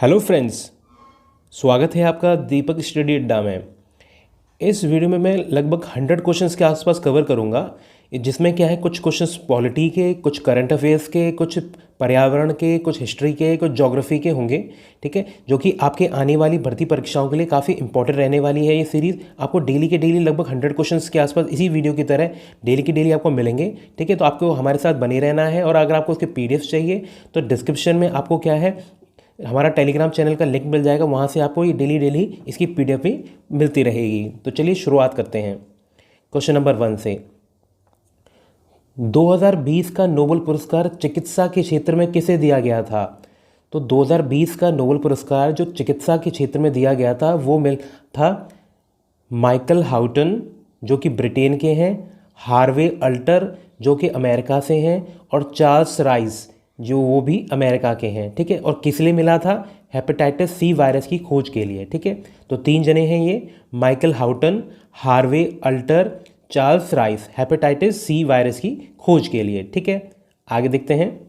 Hello friends, स्वागत है आपका दीपक स्टडी अड्डा में। इस वीडियो में मैं लगभग 100 क्वेश्चंस के आसपास कवर करूंगा, जिसमें क्या है कुछ क्वेश्चंस पॉलिटी के, कुछ करंट अफेयर्स के, कुछ पर्यावरण के, कुछ हिस्ट्री के, कुछ ज्योग्राफी के होंगे। ठीक है, जो कि आपके आने वाली भर्ती परीक्षाओं के लिए काफ़ी इंपॉर्टेंट रहने वाली है। ये सीरीज़ आपको डेली के डेली लगभग 100 क्वेश्चंस के आसपास इसी वीडियो की तरह डेली के डेली आपको मिलेंगे। ठीक है, तो आपको हमारे साथ बने रहना है। और अगर आपको उसके PDF चाहिए तो डिस्क्रिप्शन में आपको क्या है हमारा टेलीग्राम चैनल का लिंक मिल जाएगा, वहाँ से आपको ये डेली डेली इसकी PDF भी मिलती रहेगी। तो चलिए शुरुआत करते हैं क्वेश्चन नंबर 1 से। 2020 का नोबेल पुरस्कार चिकित्सा के क्षेत्र में किसे दिया गया था? तो 2020 का नोबेल पुरस्कार जो चिकित्सा के क्षेत्र में दिया गया था वो मिल था माइकल हाउटन जो कि ब्रिटेन के हैं, हार्वे अल्टर जो कि अमेरिका से हैं, और चार्ल्स राइस जो वो भी अमेरिका के हैं। ठीक है, और किस लिए मिला था? हेपेटाइटिस सी वायरस की खोज के लिए। ठीक है, तो 3 जने हैं ये, Michael Houghton, Harvey Alter, Charles Rice, hepatitis C virus की खोज के लिए। ठीक है, आगे देखते हैं।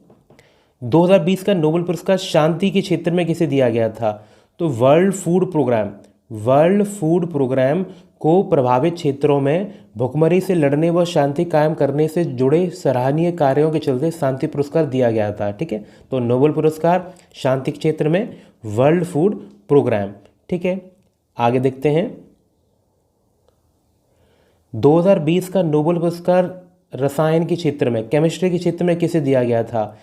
2020 का नोबेल पुरस्कार शांति के क्षेत्र में किसे दिया गया था? तो वर्ल्ड फूड प्रोग्राम को प्रभावित क्षेत्रों में भुखमरी से लड़ने व शांति कायम करने से जुड़े सराहनीय कार्यों के चलते शांति पुरस्कार दिया गया था। ठीक है, तो नोबेल पुरस्कार शांति के क्षेत्र में, वर्ल्ड फूड प्रोग्राम। ठीक है, आगे देखते हैं। 2020 का नोबेल पुरस्कार रसायन के क्षेत्र में, केमिस्ट्री के क्षेत्र में किसे दिया गया था?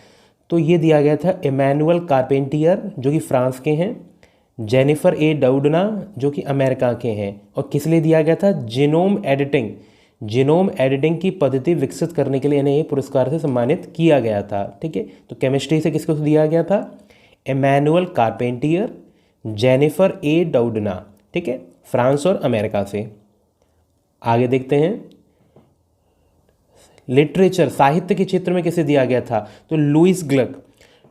तो ये दिया गया था इमैनुअल कार्पेंटियर जो कि फ्रांस के हैं, जेनिफर ए डाउडना जो कि अमेरिका के हैं। और किस लिए दिया गया था? जीनोम एडिटिंग की पद्धति विकसित करने के लिए इन्हें ये पुरस्कार से सम्मानित किया गया था। ठीक है, तो केमिस्ट्री से किसको दिया गया था? इमैनुअल कार्पेंटियर, जेनिफर ए डाउडना। ठीक है, फ्रांस और अमेरिका से। आगे देखते हैं। लिटरेचर, साहित्य के क्षेत्र में किसे दिया गया था? तो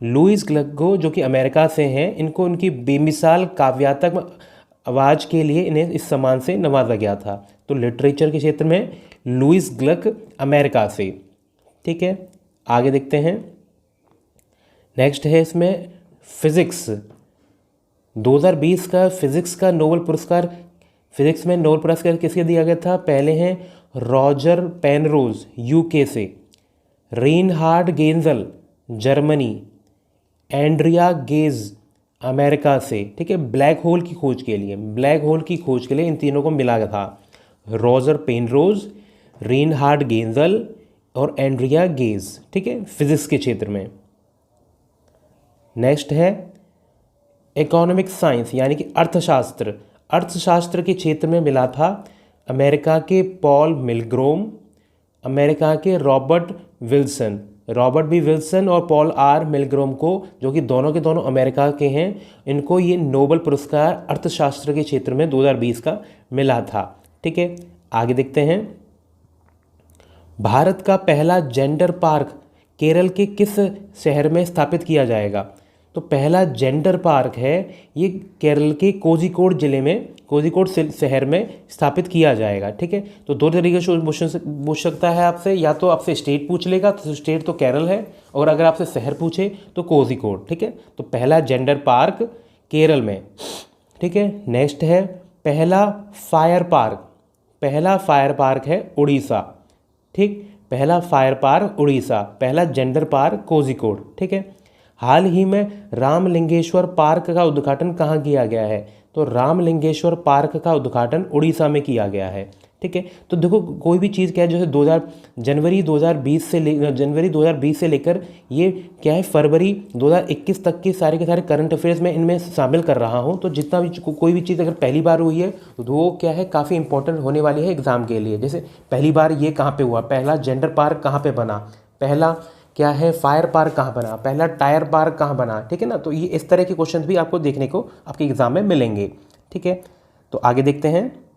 लुईस ग्लक को जो कि अमेरिका से हैं, इनको उनकी बेमिसाल काव्यात्मक आवाज़ के लिए इन्हें इस सम्मान से नवाजा गया था। तो लिटरेचर के क्षेत्र में लुईस ग्लक अमेरिका से। ठीक है, आगे देखते हैं। नेक्स्ट है इसमें फिजिक्स। 2020 का फिजिक्स का नोबेल पुरस्कार, फिजिक्स में नोबेल पुरस्कार किसके दिया गया था? पहले हैं रॉजर पेनरोज UK से, Reinhard गेंजल Germany, Andrea Ghez America से। ठीक है, ब्लैक होल की खोज के लिए इन तीनों को मिला था, रॉजर पेनरोज, रेनहार्ड गेंजल और एंड्रिया गेज। ठीक है, फिजिक्स के क्षेत्र में। नेक्स्ट है इकोनॉमिक साइंस यानी कि अर्थशास्त्र के क्षेत्र में मिला था अमेरिका के पॉल मिलग्रोम, अमेरिका के रॉबर्ट बी विल्सन और पॉल R मिलग्रोम को, जो कि दोनों के दोनों अमेरिका के हैं, इनको ये नोबेल पुरस्कार अर्थशास्त्र के क्षेत्र में 2020 का मिला था। ठीक है, आगे देखते हैं। भारत का पहला जेंडर पार्क केरल के किस शहर में स्थापित किया जाएगा? तो पहला जेंडर पार्क है ये केरल के कोझिकोड जिले में, कोझिकोड शहर में स्थापित किया जाएगा। ठीक है, तो 2 तरीके से पूछ सकता है आपसे, या तो आपसे स्टेट पूछ लेगा तो स्टेट तो केरल है, और अगर आपसे शहर पूछे तो कोझिकोड। ठीक है, तो पहला जेंडर पार्क केरल में। ठीक है, नेक्स्ट है पहला फायर पार्क है उड़ीसा। ठीक, पहला फायर पार्क उड़ीसा, पहला जेंडर पार्क कोझिकोड। ठीक है, हाल ही में रामलिंगेश्वर पार्क का उद्घाटन कहाँ किया गया है? तो रामलिंगेश्वर पार्क का उद्घाटन उड़ीसा में किया गया है। ठीक है, तो देखो कोई भी चीज़ क्या है, जैसे जनवरी 2020 से लेकर ये क्या है फरवरी 2021 तक के सारे करंट अफेयर्स में इनमें शामिल कर रहा हूँ। तो जितना भी कोई भी चीज़ अगर पहली बार हुई है तो वो क्या है काफ़ी इंपॉर्टेंट होने वाली है एग्ज़ाम के लिए। जैसे पहली बार ये कहाँ पे हुआ, पहला जेंडर पार्क कहाँ पे बना, पहला क्या है फायर पार्क कहाँ बना, पहला टायर पार्क कहाँ बना। ठीक है ना, तो ये इस तरह के क्वेश्चन भी आपको देखने को आपके एग्जाम में मिलेंगे। ठीक है, तो आगे देखते हैं।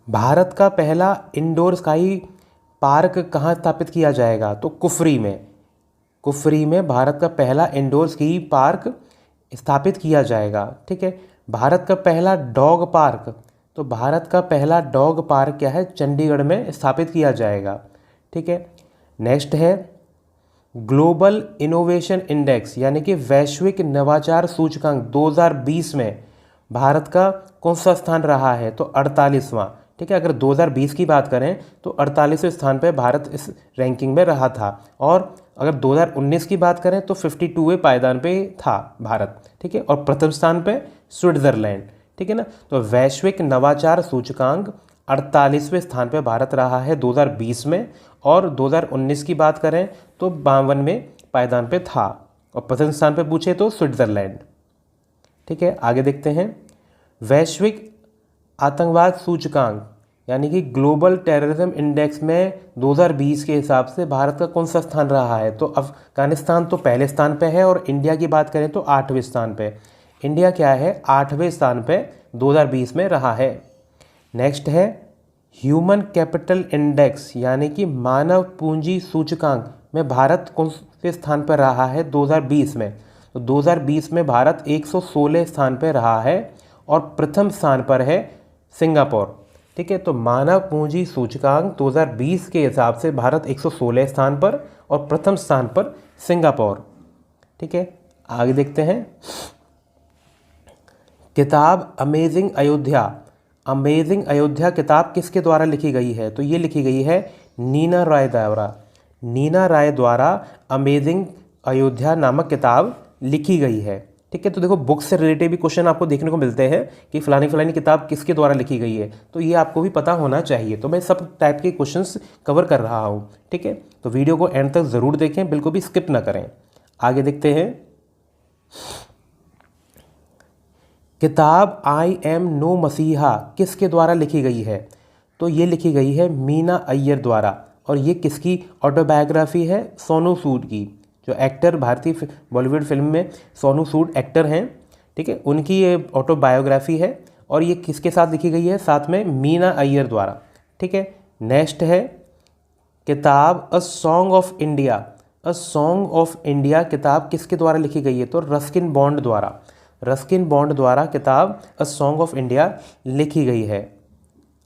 भारत का पहला इंडोर स्काई पार्क कहाँ स्थापित किया जाएगा? तो कुफरी में भारत का पहला इंडोर स्की पार्क स्थापित किया जाएगा। ठीक है, भारत का पहला डॉग पार्क, तो भारत का पहला डॉग पार्क क्या है चंडीगढ़ में स्थापित किया जाएगा। ठीक है, नेक्स्ट है ग्लोबल इनोवेशन इंडेक्स यानी कि वैश्विक नवाचार सूचकांक 2020 में भारत का कौन सा स्थान रहा है? तो 48वां। ठीक है, अगर 2020 की बात करें तो 48वें स्थान पर भारत इस रैंकिंग में रहा था, और अगर 2019 की बात करें तो 52वें पायदान पे था भारत। ठीक है, और प्रथम स्थान पे स्विट्जरलैंड। ठीक है ना, तो वैश्विक नवाचार सूचकांक 48वें स्थान पे भारत रहा है 2020 में, और 2019 की बात करें तो 52वें पायदान पे था, और प्रथम स्थान पे पूछे तो स्विट्जरलैंड। ठीक है, आगे देखते हैं। वैश्विक आतंकवाद सूचकांक यानी कि ग्लोबल टेररिज्म इंडेक्स में 2020 के हिसाब से भारत का कौन सा स्थान रहा है? तो अफगानिस्तान तो पहले स्थान पे है, और इंडिया की बात करें तो 8वें स्थान पे। इंडिया क्या है? 8वें स्थान पे 2020 में रहा है। नेक्स्ट है ह्यूमन कैपिटल इंडेक्स यानी कि मानव पूंजी सूचकांक में भारत कौन से स्थान पर रहा है 2020 में? तो 2020 में भारत 116 स्थान पर रहा है, और प्रथम स्थान पर है सिंगापुर। ठीक है, तो मानव पूंजी सूचकांक 2020 के हिसाब से भारत 116 स्थान पर और प्रथम स्थान पर सिंगापुर। ठीक है, आगे देखते हैं। किताब अमेजिंग अयोध्या, अमेजिंग अयोध्या किताब किसके द्वारा लिखी गई है? तो ये लिखी गई है नीना राय द्वारा। नीना राय द्वारा अमेजिंग अयोध्या नामक किताब लिखी गई है। ठीक है, तो देखो बुक से रिलेटेड भी क्वेश्चन आपको देखने को मिलते हैं कि फलानी फलानी किताब किसके द्वारा लिखी गई है, तो ये आपको भी पता होना चाहिए। तो मैं सब टाइप के क्वेश्चंस कवर कर रहा हूँ। ठीक है, तो वीडियो को एंड तक ज़रूर देखें, बिल्कुल भी स्किप ना करें। आगे देखते हैं। किताब आई एम नो मसीहा किसके द्वारा लिखी गई है? तो ये लिखी गई है मीना अय्यर द्वारा, और ये किसकी ऑटोबायोग्राफी है? सोनू सूद की, जो एक्टर भारतीय बॉलीवुड फिल्म में सोनू सूद एक्टर हैं। ठीक है, उनकी ये ऑटोबायोग्राफी है, और ये किसके साथ लिखी गई है? साथ में मीना अय्यर द्वारा। ठीक है, नेक्स्ट है किताब a song of India. A song of India किताब किसके द्वारा लिखी गई है? तो रस्किन बॉन्ड द्वारा। रस्किन बॉन्ड द्वारा किताब अ सॉन्ग ऑफ इंडिया लिखी गई है।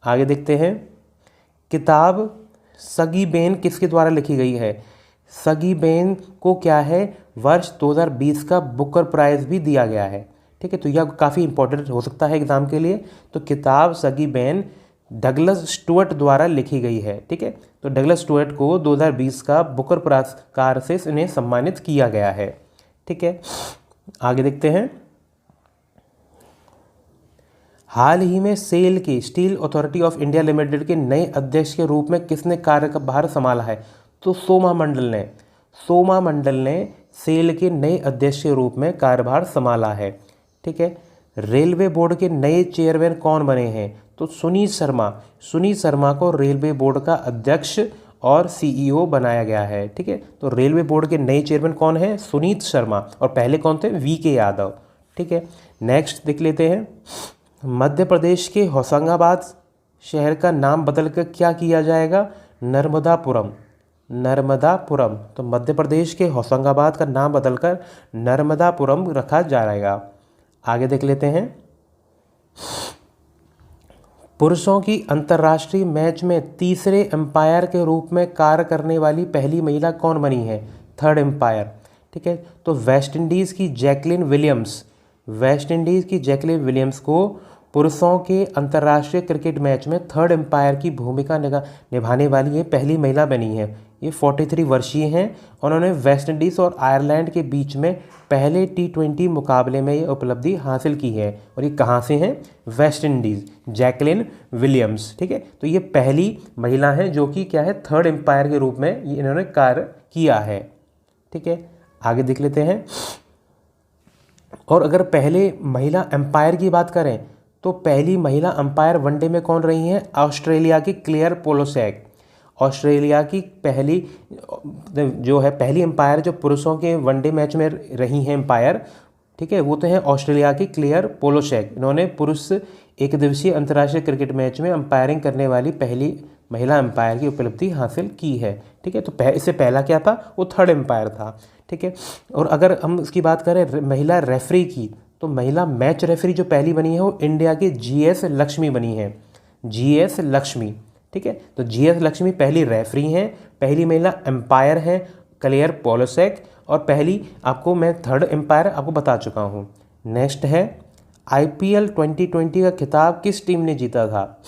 आगे देखते हैं। किताब सगी बेन किसके द्वारा लिखी गई है? सगी बेन को क्या है, वर्ष 2020 का बुकर प्राइज़ भी दिया गया है। ठीक है, तो यह काफ़ी इंपॉर्टेंट हो सकता है एग्जाम के लिए। तो किताब सगी बेन डगलस स्टुअर्ट द्वारा लिखी गई है। ठीक है, तो डगलस स्टुअर्ट को 2020 का बुकर पुरस्कार से इन्हें सम्मानित किया गया है। ठीक है, आगे देखते हैं। हाल ही में सेल की steel authority of India limited के नए अध्यक्ष के रूप में किसने कार्यभार संभाला है? तो सोमा मंडल ने। सोमा मंडल ने सेल के नए अध्यक्ष के रूप में कार्यभार संभाला है। ठीक है, रेलवे बोर्ड के नए चेयरमैन कौन बने हैं? तो सुनीत शर्मा। सुनीत शर्मा को रेलवे बोर्ड का अध्यक्ष और सीईओ बनाया गया है। ठीक है, तो रेलवे बोर्ड के नए चेयरमैन कौन है? सुनीत शर्मा, और पहले कौन थे? वीके यादव। ठीक है, नेक्स्ट देख लेते हैं। मध्य प्रदेश के होशंगाबाद शहर का नाम बदलकर क्या किया जाएगा? नर्मदापुरम। नर्मदापुरम, तो मध्य प्रदेश के होशंगाबाद का नाम बदलकर नर्मदापुरम रखा जाएगा। आगे देख लेते हैं। पुरुषों की अंतर्राष्ट्रीय मैच में तीसरे एम्पायर के रूप में कार्य करने वाली पहली महिला कौन बनी है? Third umpire. ठीक है, तो वेस्ट इंडीज़ की जैकलिन विलियम्स। वेस्ट इंडीज़ की जैकलिन विलियम्स को पुरुषों के अंतर्राष्ट्रीय क्रिकेट मैच में थर्ड एम्पायर की भूमिका निभाने वाली ये पहली महिला बनी है। ये 43 वर्षीय हैं। उन्होंने वेस्ट इंडीज़ और आयरलैंड के बीच में पहले T20 मुकाबले में ये उपलब्धि हासिल की है। और ये कहाँ से हैं? West Indies, Jacqueline Williams. ठीक है, तो ये पहली महिला है जो कि क्या है, थर्ड एम्पायर के रूप में ये इन्होंने कार्य किया है। ठीक है, आगे देख लेते हैं। और अगर पहले महिला एम्पायर की बात करें तो पहली महिला अंपायर वनडे में कौन रही हैं? ऑस्ट्रेलिया की क्लेयर पोलोसैक। ऑस्ट्रेलिया की पहली जो है पहली अंपायर जो पुरुषों के वनडे मैच में रही हैं अंपायर, ठीक है, वो तो है ऑस्ट्रेलिया की क्लेयर पोलोसैक। इन्होंने पुरुष एक दिवसीय अंतर्राष्ट्रीय क्रिकेट मैच में अंपायरिंग करने वाली पहली महिला अंपायर की उपलब्धि हासिल की है। ठीक है, तो इससे पहला क्या था? वो थर्ड एम्पायर था। ठीक है, और अगर हम इसकी बात करें महिला रेफरी की, तो महिला मैच रेफरी जो पहली बनी है वो इंडिया की GS लक्ष्मी बनी है। GS लक्ष्मी। ठीक है, तो GS लक्ष्मी पहली रेफरी हैं, पहली महिला एम्पायर हैं क्लेयर पोलोसेक, और पहली आपको मैं थर्ड एम्पायर आपको बता चुका हूँ। नेक्स्ट है IPL 2020 का खिताब किस टीम ने जीता था?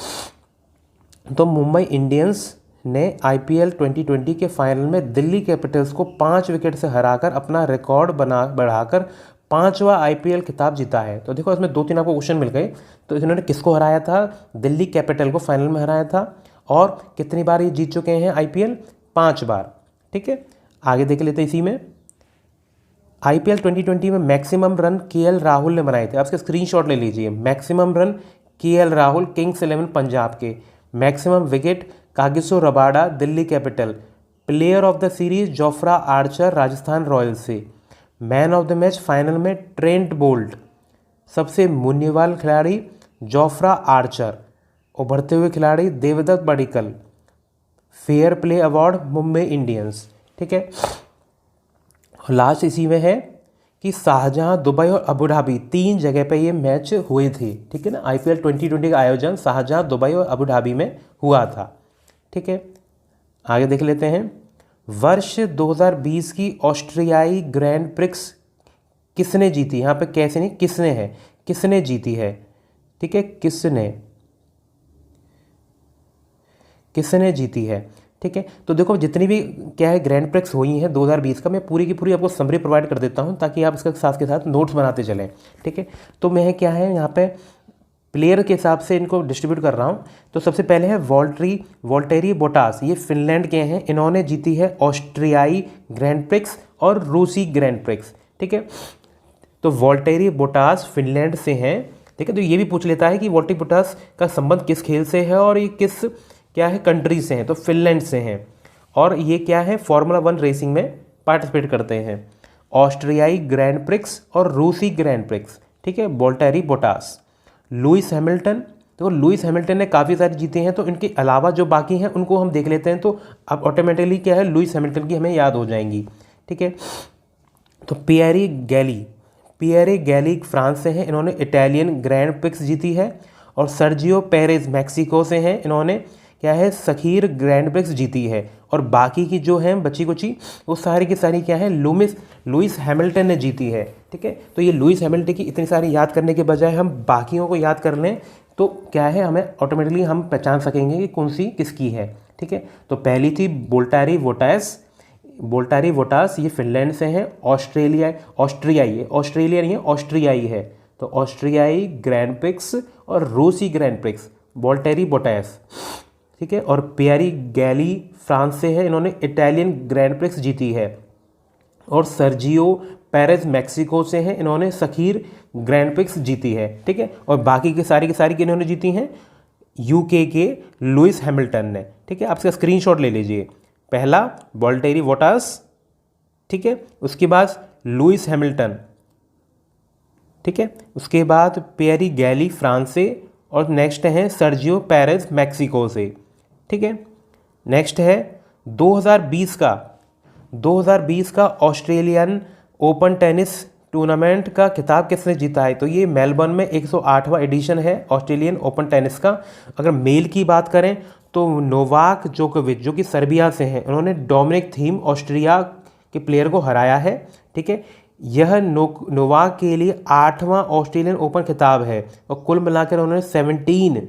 तो मुंबई इंडियंस ने IPL 2020 के फाइनल में दिल्ली कैपिटल्स को 5 विकेट से हराकर अपना रिकॉर्ड बढ़ाकर 5वां IPL खिताब जीता है। तो देखो इसमें 2-3 आपको क्वेश्चन मिल गए। तो इन्होंने किसको हराया था? दिल्ली कैपिटल को फाइनल में हराया था। और कितनी बार ये जीत चुके हैं IPL? 5 बार। ठीक है, आगे देख लेते हैं। इसी में IPL 2020 में मैक्सिमम रन KL राहुल ने बनाए थे। आप इसका स्क्रीनशॉट ले लीजिए। Maximum run KL Rahul Kings 11 Punjab के। Maximum wicket Kagiso Rabada Delhi Capital. Player of the series Jofra Archer Rajasthan Royals से। Man of the match final में ट्रेंट बोल्ट। सबसे मूल्यवान खिलाड़ी जोफ्रा आर्चर। उभरते हुए खिलाड़ी Devdutt Padikkal. Fair play award Mumbai Indians. ठीक है, लास्ट इसी में है कि शाहजहां, दुबई और अबू धाबी 3 जगह पे ये मैच हुए थे। ठीक है ना, IPL 2020 का आयोजन शाहजहां, दुबई और अबू धाबी में हुआ था। ठीक है, आगे देख लेते हैं। वर्ष 2020 की ऑस्ट्रियाई ग्रैंड प्रिक्स किसने जीती? यहाँ पे कैसे नहीं, किसने है, किसने जीती है। ठीक है, किसने जीती है। ठीक है, तो देखो जितनी भी क्या है ग्रैंड प्रिक्स हुई हैं 2020 का, मैं पूरी की पूरी आपको समरी प्रोवाइड कर देता हूँ ताकि आप इसके साथ के साथ नोट्स बनाते चलें। ठीक है, तो मैं क्या है यहाँ पे प्लेयर के हिसाब से इनको डिस्ट्रीब्यूट कर रहा हूँ। तो सबसे पहले है वोल्टेरी बोटास, ये फिनलैंड के हैं। इन्होंने जीती है ऑस्ट्रियाई ग्रैंड प्रिक्स और रूसी ग्रैंड प्रिक्स। ठीक है, तो वोल्टेरी बोटास फिनलैंड से हैं। ठीक है, तो ये भी पूछ लेता है कि वोल्टेरी बोटास का संबंध किस खेल से है और ये किस क्या है कंट्री से हैं? तो फिनलैंड से हैं। और ये क्या है फॉर्मूला 1 रेसिंग में पार्टिसिपेट करते हैं। ऑस्ट्रियाई ग्रैंड प्रिक्स और रूसी ग्रैंड प्रिक्स। ठीक है, वोल्टेरी बोटास। लुइस हैमिल्टन, तो लुइस हैमिल्टन ने काफ़ी सारी जीते हैं। तो इनके अलावा जो बाकी हैं उनको हम देख लेते हैं। तो अब ऑटोमेटिकली क्या है लुइस हैमिल्टन की हमें याद हो जाएंगी। ठीक है, तो पियरे गैली फ्रांस से हैं। इन्होंने इटालियन ग्रैंड प्रिक्स जीती है। और सर्जियो पेरेज मैक्सिको से हैं। इन्होंने क्या है सखीर ग्रैंड प्रिक्स जीती है। और बाकी की जो है बची कुची वो सारी की सारी क्या है लुइस हैमिल्टन ने जीती है। ठीक है, तो ये लुइस हैमिल्टन की इतनी सारी याद करने के बजाय हम बाकियों को याद कर लें तो क्या है हमें ऑटोमेटिकली हम पहचान सकेंगे कि कौन सी किसकी है। ठीक है, तो पहली थी वोल्टेरी बोटास, ये फिनलैंड से हैं। ऑस्ट्रेलिया नहीं है, ऑस्ट्रियाई है। तो ऑस्ट्रियाई ग्रैंड प्रिक्स और रूसी ग्रैंड प्रिक्स वोल्टेरी बोटास। ठीक है, और पियरे गैली फ्रांस से है। इन्होंने इटालियन ग्रैंड प्रिक्स जीती है। और सर्जियो पेरेज मैक्सिको से हैं। इन्होंने सखीर ग्रैंड प्रिक्स जीती है। ठीक है, और बाकी की सारी इन्होंने जीती हैं UK के लुइस हैमिल्टन ने। ठीक है, आप इसका स्क्रीनशॉट ले लीजिए। पहला वोल्टेरी बोटास, ठीक है, उसके बाद लुइस हैमिल्टन, ठीक है, उसके बाद पियरे गैली फ्रांस से, और नेक्स्ट है सर्जियो पेरेज मैक्सिको से। ठीक है, नेक्स्ट है 2020 का ऑस्ट्रेलियन ओपन टेनिस टूर्नामेंट का खिताब किसने जीता है? तो ये मेलबर्न में 108वां एडिशन है ऑस्ट्रेलियन ओपन टेनिस का। अगर मेल की बात करें तो नोवाक जोकोविच जो कि सर्बिया से हैं, उन्होंने डोमिनिक थीम ऑस्ट्रिया के प्लेयर को हराया है। ठीक है, यह नोवाक के लिए 8वां ऑस्ट्रेलियन ओपन खिताब है और कुल मिलाकर उन्होंने 17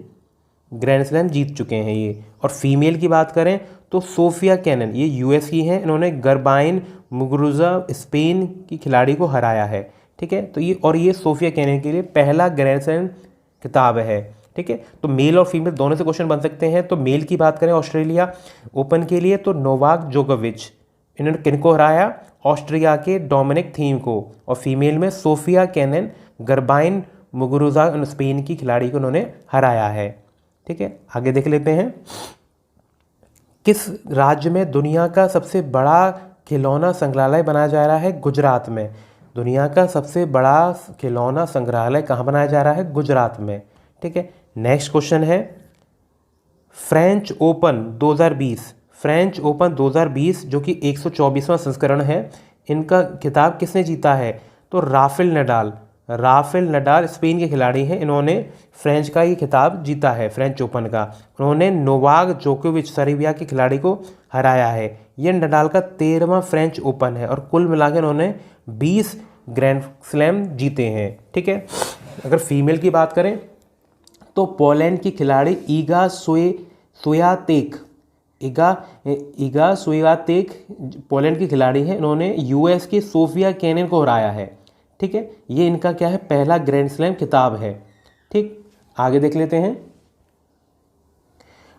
ग्रैंड स्लैम जीत चुके हैं ये। और फीमेल की बात करें तो सोफिया कैनन, ये US की हैं। इन्होंने गरबाइन मुगुरुजा स्पेन की खिलाड़ी को हराया है। ठीक है, तो ये सोफिया कैनन के लिए पहला ग्रैंड स्लैम खिताब है। ठीक है, तो मेल और फीमेल दोनों से क्वेश्चन बन सकते हैं। तो मेल की बात करें ऑस्ट्रेलिया ओपन के लिए तो नोवाक जोकोविच, इन्होंने किनको हराया? ऑस्ट्रिया के डोमिनिक थीम को। और फीमेल में Sophia cannon Garbine Muguruza Spain की खिलाड़ी को उन्होंने हराया है। ठीक है, आगे देख लेते हैं। किस राज्य में दुनिया का सबसे बड़ा खिलौना संग्रहालय बनाया जा रहा है? गुजरात में। दुनिया का सबसे बड़ा खिलौना संग्रहालय कहाँ बनाया जा रहा है? गुजरात में। ठीक है, नेक्स्ट क्वेश्चन है फ्रेंच ओपन 2020 जो कि 124वां संस्करण है, इनका खिताब किसने जीता है? तो राफेल नडाल स्पेन के खिलाड़ी हैं। इन्होंने फ्रेंच का ये खिताब जीता है, फ्रेंच ओपन का। उन्होंने नोवाक जोकोविच सर्बिया के खिलाड़ी को हराया है। ये नडाल का 13वां फ्रेंच ओपन है और कुल मिलाकर उन्होंने 20 ग्रैंड स्लैम जीते हैं। ठीक है, अगर फीमेल की बात करें तो पोलैंड की खिलाड़ी ईगा स्वियातेक पोलैंड की खिलाड़ी हैं। इन्होंने यूएस की सोफिया केनिन को हराया है। ठीक है, ये इनका क्या है, पहला ग्रैंड स्लैम खिताब है। ठीक, आगे देख लेते हैं।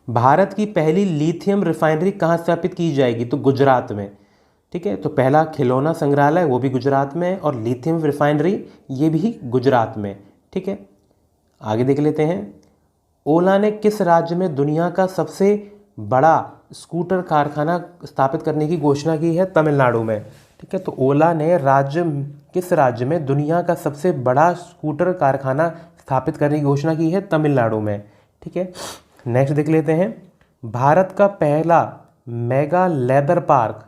भारत की पहली लिथियम रिफाइनरी कहाँ स्थापित की जाएगी, तो गुजरात में। ठीक है, तो पहला खिलौना संग्रहालय वो भी गुजरात में और लिथियम रिफाइनरी ये भी गुजरात में। ठीक है, आगे देख लेते हैं। ओला ने किस राज्य में दुनिया का सबसे बड़ा स्कूटर कारखाना स्थापित करने की घोषणा की है, तमिलनाडु में। ठीक है, तो ओला ने किस राज्य में दुनिया का सबसे बड़ा स्कूटर कारखाना स्थापित करने की घोषणा की है, तमिलनाडु में। ठीक है, नेक्स्ट देख लेते हैं। भारत का पहला मेगा लेबर पार्क,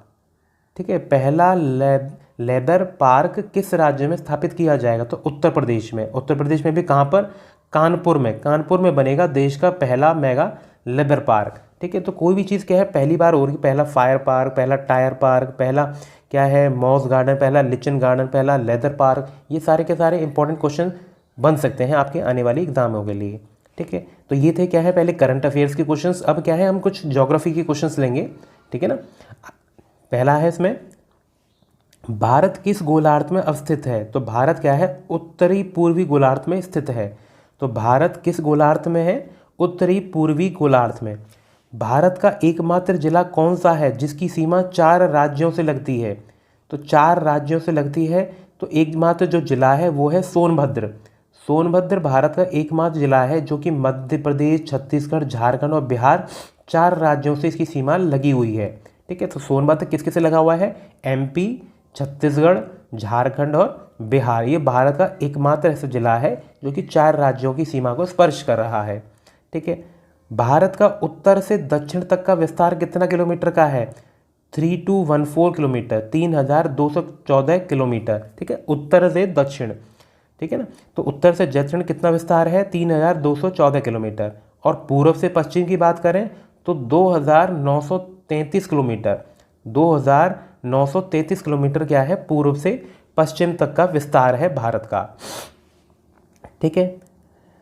ठीक है, पहला लेबर पार्क किस राज्य में स्थापित किया जाएगा, तो उत्तर प्रदेश में। उत्तर प्रदेश में भी कहाँ पर, कानपुर में बनेगा देश का पहला मेगा लेबर पार्क। ठीक है, तो कोई भी चीज़ क्या है पहली बार हो रही, पहला फायर पार्क, पहला टायर पार्क, पहला क्या है मॉस गार्डन, पहला लिचन गार्डन, पहला लेदर पार्क, ये सारे के सारे इंपॉर्टेंट क्वेश्चन बन सकते हैं आपके आने वाली एग्जामों के लिए। ठीक है, तो ये थे क्या है पहले करंट अफेयर्स के क्वेश्चंस। अब क्या है हम कुछ ज्योग्राफी के क्वेश्चंस लेंगे। ठीक है ना, पहला है इसमें, भारत किस गोलार्ध में अवस्थित है, तो भारत क्या है उत्तरी पूर्वी गोलार्ध में स्थित है। तो भारत किस गोलार्ध में है, उत्तरी पूर्वी गोलार्ध में। भारत का एकमात्र जिला कौन सा है जिसकी सीमा 4 राज्यों से लगती है, तो 4 राज्यों से लगती है, तो एकमात्र जो जिला है वो है सोनभद्र। सोनभद्र भारत का एकमात्र जिला है जो कि मध्य प्रदेश, छत्तीसगढ़, झारखंड और बिहार 4 राज्यों से इसकी सीमा लगी हुई है। ठीक है, तो सोनभद्र किसके से लगा हुआ है, एमपी, छत्तीसगढ़, झारखंड और बिहार। ये भारत का एकमात्र ऐसा जिला है जो कि 4 राज्यों की सीमा को स्पर्श कर रहा है। ठीक है, भारत का उत्तर से दक्षिण तक का विस्तार कितना किलोमीटर का है, 3214 किलोमीटर, 3214 किलोमीटर। ठीक है, उत्तर से दक्षिण। ठीक है ना, तो उत्तर से दक्षिण कितना विस्तार है, 3214 किलोमीटर। और पूर्व से पश्चिम की बात करें तो 2933 किलोमीटर, 2933 किलोमीटर क्या है पूर्व से पश्चिम तक का विस्तार है भारत का। ठीक है,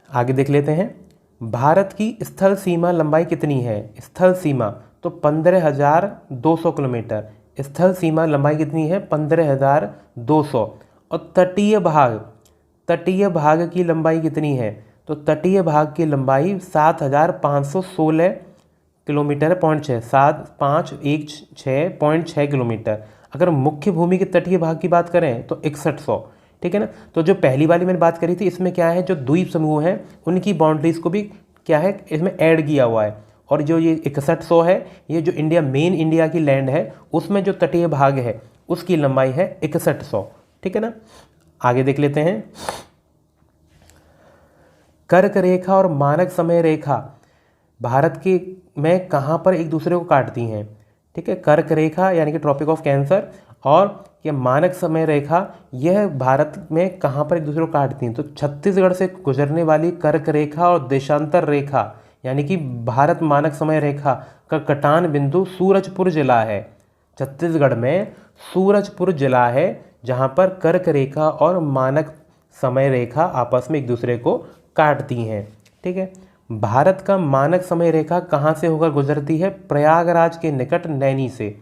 आगे देख लेते हैं। भारत की स्थल सीमा लंबाई कितनी है, स्थल सीमा तो 15,200 किलोमीटर। स्थल सीमा लंबाई कितनी है, 15,200। और तटीय भाग की लंबाई कितनी है, तो तटीय भाग की लंबाई 7,516 किलोमीटर है, 0.6, 7,516.6 किलोमीटर। अगर मुख्य भूमि के तटीय भाग की बात करें तो 6100। ठीक है ना, तो जो पहली वाली मैंने बात करी थी इसमें क्या है जो द्वीप समूह हैं उनकी बाउंड्रीज को भी क्या है इसमें ऐड किया हुआ है। और जो ये 6100 है ये जो इंडिया की लैंड है उसमें जो तटीय भाग है उसकी लंबाई है 6100। ठीक है ना, आगे देख लेते हैं। कर्क रेखा और मानक समय रेखा भारत के में कहाँ पर एक दूसरे को काटती हैं। ठीक है, कर्क रेखा यानी कि ट्रॉपिक ऑफ कैंसर और ये मानक समय रेखा यह भारत में कहाँ पर एक दूसरे को काटती हैं, तो छत्तीसगढ़ से गुजरने वाली कर्क रेखा और देशांतर रेखा यानी कि भारत मानक समय रेखा का कटान बिंदु सूरजपुर जिला है। छत्तीसगढ़ में सूरजपुर जिला है जहाँ पर कर्क रेखा और मानक समय रेखा आपस में एक दूसरे को काटती हैं। ठीक है, भारत का मानक समय रेखा कहाँ से होकर गुजरती है, प्रयागराज के निकट नैनी से,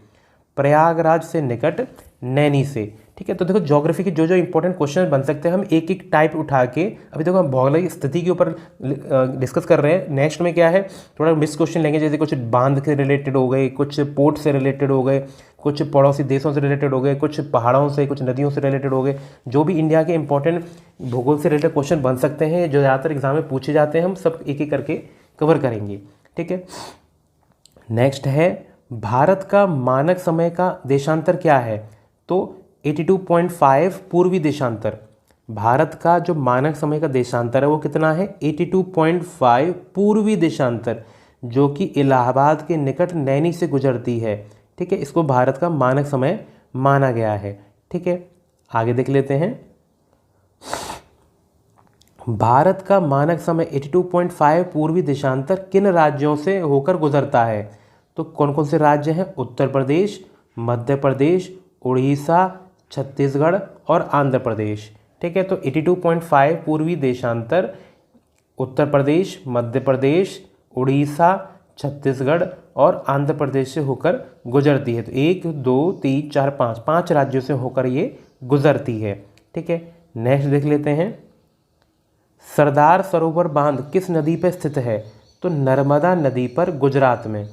प्रयागराज से निकट नैनी से। ठीक है, तो देखो ज्योग्राफी के जो जो इंपॉर्टेंट क्वेश्चन बन सकते हैं हम एक एक टाइप उठा के अभी देखो हम भौगोलिक स्थिति के ऊपर डिस्कस कर रहे हैं। नेक्स्ट में क्या है थोड़ा मिस क्वेश्चन लेंगे, जैसे कुछ बांध से रिलेटेड हो गए, कुछ पोर्ट से रिलेटेड हो गए, कुछ पड़ोसी देशों से रिलेटेड हो गए, कुछ पहाड़ों से, कुछ नदियों से रिलेटेड हो गए। जो भी इंडिया के इंपॉर्टेंट भूगोल से रिलेटेड क्वेश्चन बन सकते हैं जो ज़्यादातर एग्जाम में पूछे जाते हैं हम सब एक एक करके कवर करेंगे। ठीक है, नेक्स्ट है भारत का मानक समय का देशांतर क्या है, तो 82.5 पूर्वी देशांतर। भारत का जो मानक समय का देशांतर है वो कितना है 82.5 पूर्वी देशांतर जो कि इलाहाबाद के निकट नैनी से गुजरती है। ठीक है, इसको भारत का मानक समय माना गया है। ठीक है, आगे देख लेते हैं। भारत का मानक समय 82.5 पूर्वी देशांतर किन राज्यों से होकर गुजरता है, तो कौन कौन से राज्य हैं? उत्तर प्रदेश, मध्य प्रदेश, उड़ीसा, छत्तीसगढ़ और आंध्र प्रदेश। ठीक है, तो 82.5 पूर्वी देशांतर उत्तर प्रदेश, मध्य प्रदेश, उड़ीसा, छत्तीसगढ़ और आंध्र प्रदेश से होकर गुजरती है। तो 1 2 3 4 5 राज्यों से होकर ये गुजरती है। ठीक है, नेक्स्ट देख लेते हैं। सरदार सरोवर बांध किस नदी पर स्थित है? तो नर्मदा नदी पर, गुजरात में।